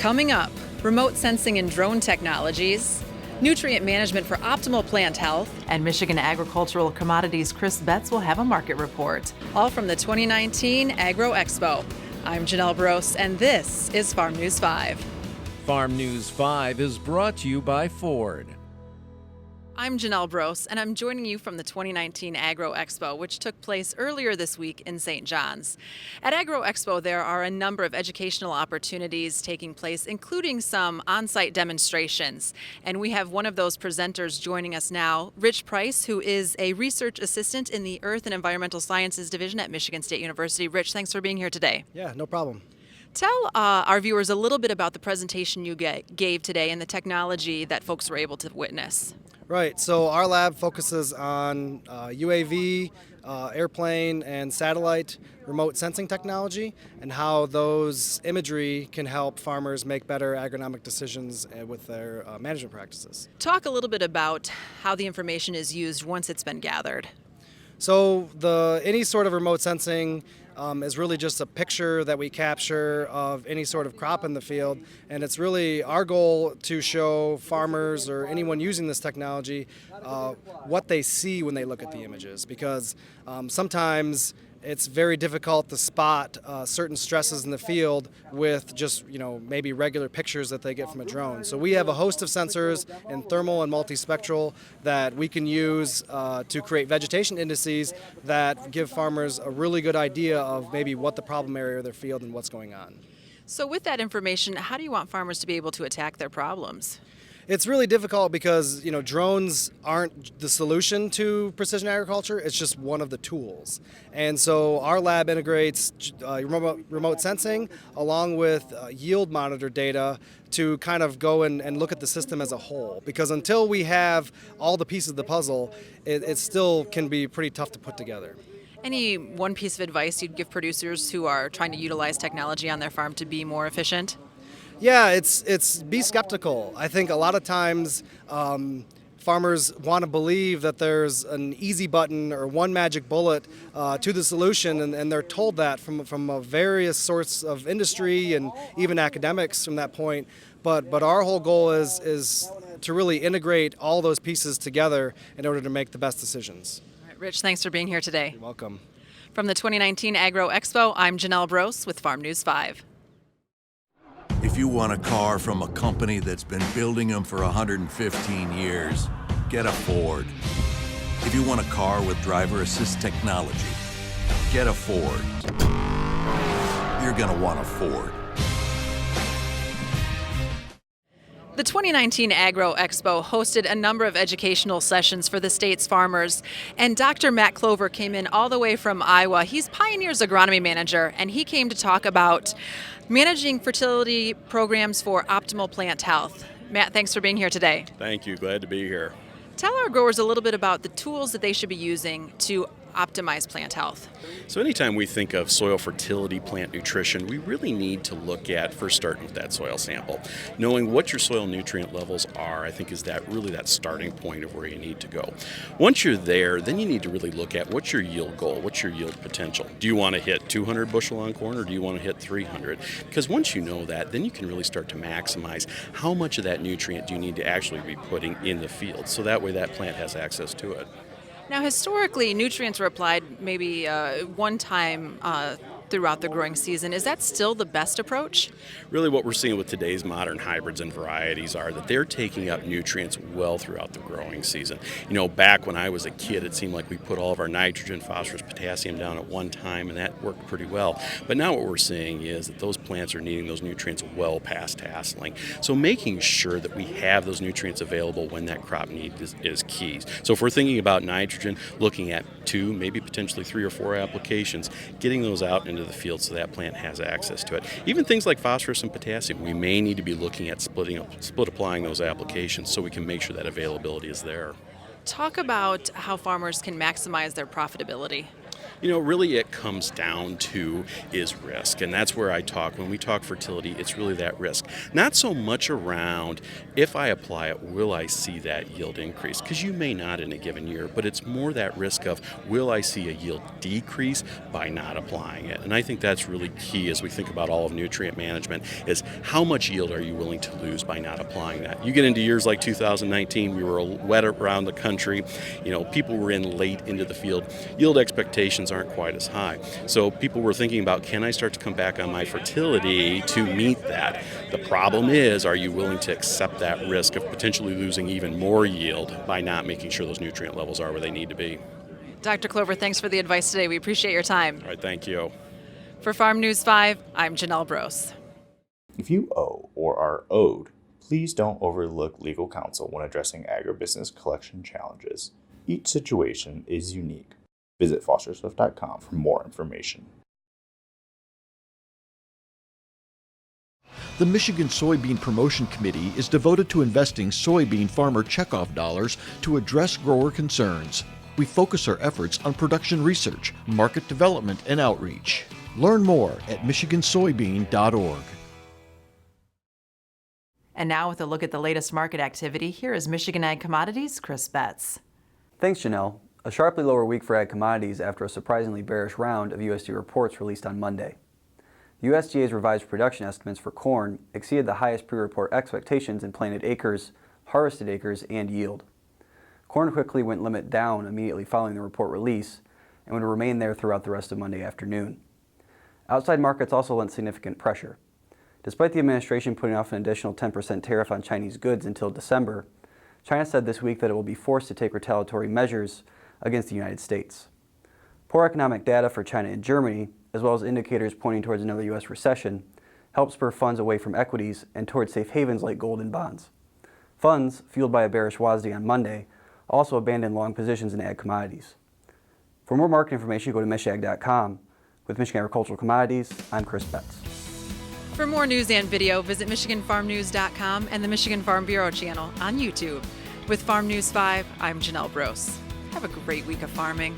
Coming up, remote sensing and drone technologies, nutrient management for optimal plant health, And Michigan Agricultural Commodities Chris Betts will have a market report. all from the 2019 AgroExpo. I'm Janelle Brose, and this is Farm News 5. Farm News 5 is brought to you by Ford. I'm Janelle Brose, and I'm joining you from the 2019 AgroExpo, which took place earlier this week in St. John's. At AgroExpo, there are a number of educational opportunities taking place, including some on-site demonstrations. And we have one of those presenters joining us now, Rich Price, who is a research assistant in the Earth and Environmental Sciences Division at Michigan State University. Rich, thanks for being here today. Yeah, no problem. Tell our viewers a little bit about the presentation you gave today and the technology that folks were able to witness. Right, so our lab focuses on UAV, airplane, and satellite remote sensing technology and how those imagery can help farmers make better agronomic decisions with their management practices. Talk a little bit about how the information is used once it's been gathered. So any sort of remote sensing is really just a picture that we capture of any sort of crop in the field, and it's really our goal to show farmers or anyone using this technology what they see when they look at the images, because sometimes it's very difficult to spot certain stresses in the field with just maybe regular pictures that they get from a drone. So we have a host of sensors in thermal and multispectral that we can use to create vegetation indices that give farmers a really good idea of maybe what the problem area of their field and what's going on. So with that information, how do you want farmers to be able to attack their problems? It's really difficult because drones aren't the solution to precision agriculture. It's just one of the tools. And so our lab integrates remote sensing along with yield monitor data to kind of go and look at the system as a whole. Because until we have all the pieces of the puzzle, it still can be pretty tough to put together. Any one piece of advice you'd give producers who are trying to utilize technology on their farm to be more efficient? Yeah, it's be skeptical. I think a lot of times farmers want to believe that there's an easy button or one magic bullet to the solution, and they're told that from various sorts of industry and even academics from that point. But our whole goal is to really integrate all those pieces together in order to make the best decisions. All right, Rich, thanks for being here today. You're welcome. From the 2019 AgroExpo, I'm Janelle Brose with Farm News 5. If you want a car from a company that's been building them for 115 years, get a Ford. If you want a car with driver assist technology, get a Ford. You're gonna want a Ford. The 2019 AgroExpo hosted a number of educational sessions for the state's farmers, and Dr. Matt Clover came in all the way from Iowa. He's Pioneer's Agronomy Manager, and he came to talk about managing fertility programs for optimal plant health. Matt, thanks for being here today. Thank you. Glad to be here. Tell our growers a little bit about the tools that they should be using to optimize plant health. So anytime we think of soil fertility, plant nutrition, we really need to look at first starting with that soil sample. Knowing what your soil nutrient levels are, I think is that starting point of where you need to go. Once you're there, then you need to really look at what's your yield goal, what's your yield potential. Do you want to hit 200 bushel on corn or do you want to hit 300? Because once you know that, then you can really start to maximize how much of that nutrient do you need to actually be putting in the field, so that way that plant has access to it. Now, historically, nutrients were applied maybe one time throughout the growing season. Is that still the best approach? Really what we're seeing with today's modern hybrids and varieties are that they're taking up nutrients well throughout the growing season. Back when I was a kid, it seemed like we put all of our nitrogen, phosphorus, potassium down at one time, and that worked pretty well. But now what we're seeing is that those plants are needing those nutrients well past tasseling. So making sure that we have those nutrients available when that crop need is key. So if we're thinking about nitrogen, looking at 2, maybe potentially 3 or 4 applications, getting those out into the field so that plant has access to it. Even things like phosphorus and potassium, we may need to be looking at split applying those applications so we can make sure that availability is there. Talk about how farmers can maximize their profitability. Really it comes down to is risk. And that's where when we talk fertility, it's really that risk. Not so much around if I apply it, will I see that yield increase? Because you may not in a given year, but it's more that risk of will I see a yield decrease by not applying it? And I think that's really key as we think about all of nutrient management is how much yield are you willing to lose by not applying that? You get into years like 2019, we were wet around the country, people were in late into the field. Yield expectations aren't quite as high. So people were thinking about, can I start to come back on my fertility to meet that? The problem is, are you willing to accept that risk of potentially losing even more yield by not making sure those nutrient levels are where they need to be? Dr. Clover, thanks for the advice today. We appreciate your time. All right, thank you. For Farm News 5, I'm Janelle Brose. If you owe or are owed, please don't overlook legal counsel when addressing agribusiness collection challenges. Each situation is unique. Visit fosterswift.com for more information. The Michigan Soybean Promotion Committee is devoted to investing soybean farmer checkoff dollars to address grower concerns. We focus our efforts on production research, market development, and outreach. Learn more at michigansoybean.org. And now with a look at the latest market activity, here is Michigan Ag Commodities' Chris Betts. Thanks, Janelle. A sharply lower week for ag commodities after a surprisingly bearish round of USDA reports released on Monday. The USDA's revised production estimates for corn exceeded the highest pre-report expectations in planted acres, harvested acres, and yield. Corn quickly went limit down immediately following the report release and would remain there throughout the rest of Monday afternoon. Outside markets also lent significant pressure. Despite the administration putting off an additional 10% tariff on Chinese goods until December, China said this week that it will be forced to take retaliatory measures against the United States. Poor economic data for China and Germany, as well as indicators pointing towards another U.S. recession, helped spur funds away from equities and towards safe havens like gold and bonds. Funds, fueled by a bearish WASDE on Monday, also abandoned long positions in ag commodities. For more market information, go to michag.com. With Michigan Agricultural Commodities, I'm Chris Betts. For more news and video, visit MichiganFarmNews.com and the Michigan Farm Bureau channel on YouTube. With Farm News 5, I'm Janelle Brose. Have a great week of farming.